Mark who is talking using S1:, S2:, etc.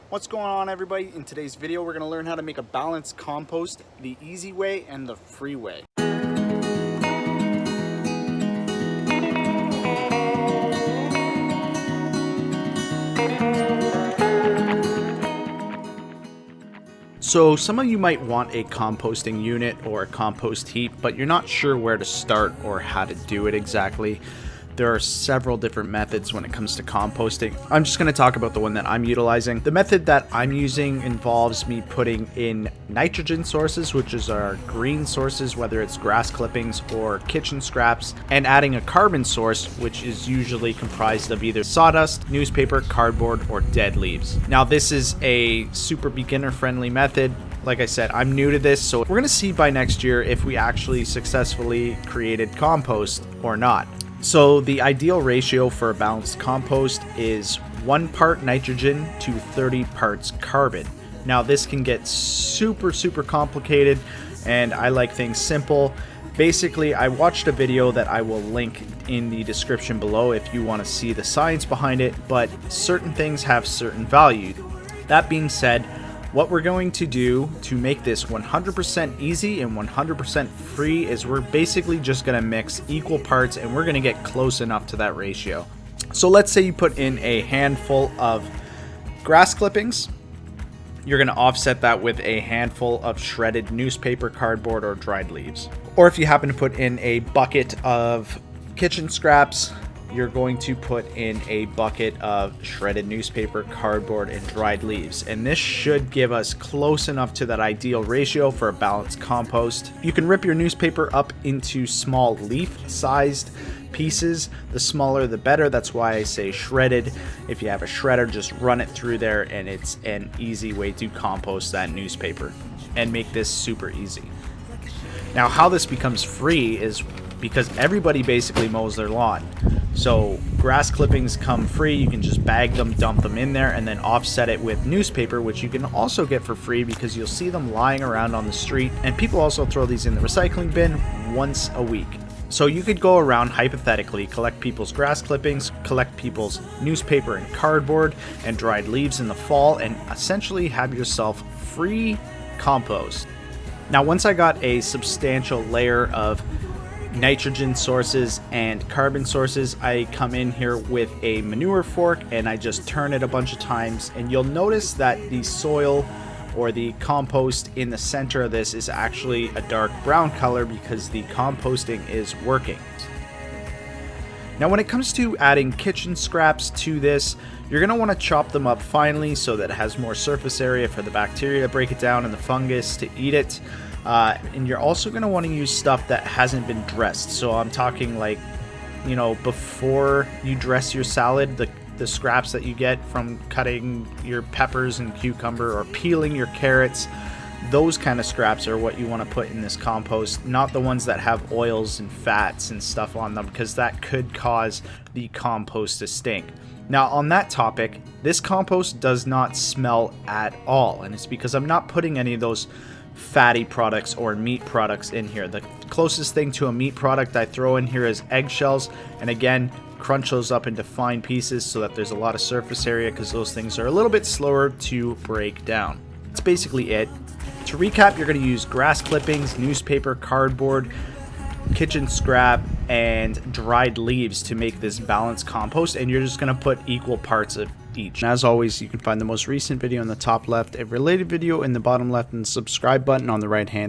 S1: What's going on, everybody? In today's video we're going to learn how to make a balanced compost the easy way and the free way. So some of you might want a composting unit or a compost heap, but you're not sure where to start or how to do it exactly. There are several different methods when it comes to composting. I'm just going to talk about the one that I'm utilizing. The method that I'm using involves me putting in nitrogen sources, which is our green sources, whether it's grass clippings or kitchen scraps, and adding a carbon source, which is usually comprised of either sawdust, newspaper, cardboard, or dead leaves. Now, this is a super beginner-friendly method. Like I said, I'm new to this, so we're going to see by next year if we actually successfully created compost or not. So the ideal ratio for a balanced compost is 1 part nitrogen to 30 parts carbon. Now this can get super complicated, and I like things simple. Basically, I watched a video that I will link in the description below if you want to see the science behind it, but certain things have certain value. That being said, what we're going to do to make this 100% easy and 100% free is we're basically just going to mix equal parts, and we're going to get close enough to that ratio. So let's say you put in a handful of grass clippings. You're going to offset that with a handful of shredded newspaper, cardboard, or dried leaves. Or if you happen to put in a bucket of kitchen scraps, you're going to put in a bucket of shredded newspaper, cardboard, and dried leaves. And this should give us close enough to that ideal ratio for a balanced compost. You can rip your newspaper up into small leaf-sized pieces. The smaller the better. That's why I say shredded. If you have a shredder, just run it through there, and it's an easy way to compost that newspaper and make this super easy. Now, how this becomes free is because everybody basically mows their lawn. So grass clippings come free. You can just bag them, dump them in there, and then offset it with newspaper, which you can also get for free because you'll see them lying around on the street. And people also throw these in the recycling bin once a week. So you could go around, hypothetically, collect people's grass clippings, collect people's newspaper and cardboard and dried leaves in the fall, and essentially have yourself free compost. Now, once I got a substantial layer of nitrogen sources and carbon sources, I come in here with a manure fork and I just turn it a bunch of times, and you'll notice that the soil or the compost in the center of this is actually a dark brown color because the composting is working. Now, when it comes to adding kitchen scraps to this, you're going to want to chop them up finely so that it has more surface area for the bacteria to break it down and the fungus to eat it. And you're also going to want to use stuff that hasn't been dressed. So I'm talking like, before you dress your salad, the scraps that you get from cutting your peppers and cucumber or peeling your carrots, those kind of scraps are what you want to put in this compost, not the ones that have oils and fats and stuff on them, because that could cause the compost to stink. Now, on that topic, this compost does not smell at all, and it's because I'm not putting any of those fatty products or meat products in here. The closest thing to a meat product I throw in here is eggshells, and again, crunch those up into fine pieces so that there's a lot of surface area, because those things are a little bit slower to break down. That's basically it. To recap, you're going to use grass clippings, newspaper, cardboard, kitchen scrap, and dried leaves to make this balanced compost, and you're just going to put equal parts of each. And as always, you can find the most recent video in the top left, a related video in the bottom left, and the subscribe button on the right hand